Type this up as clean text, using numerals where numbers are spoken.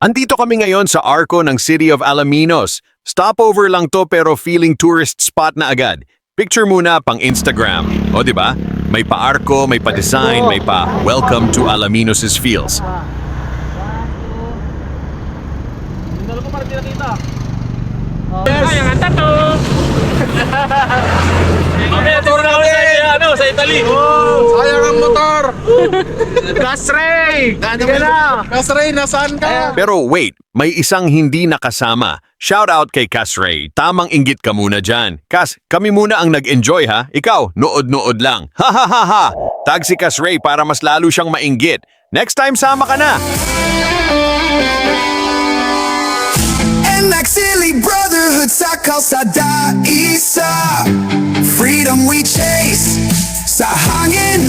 Andito kami ngayon sa Arco ng City of Alaminos. Stopover lang to pero feeling tourist spot na agad. Picture muna pang Instagram. O di ba? May pa-arco, may pa-design, may pa-welcome to Alaminos' feels. Dalo ko para nakita. Ay, ang anta to! Mamaya turo na kami sa Italy. Sayang ang motor! Gasray! Sige na! Kasray, nasaan ka? Pero wait, may isang hindi nakasama. Shout out kay Cas Ray. Tamang inggit ka muna dyan. Cas, kami muna ang nag-enjoy ha. Ikaw, nood-nood lang. Ha ha ha ha! Tag si Cas Ray para mas lalo siyang mainggit. Next time sama ka na! And like silly brotherhood sa kalsada isa, freedom we chase sa hangin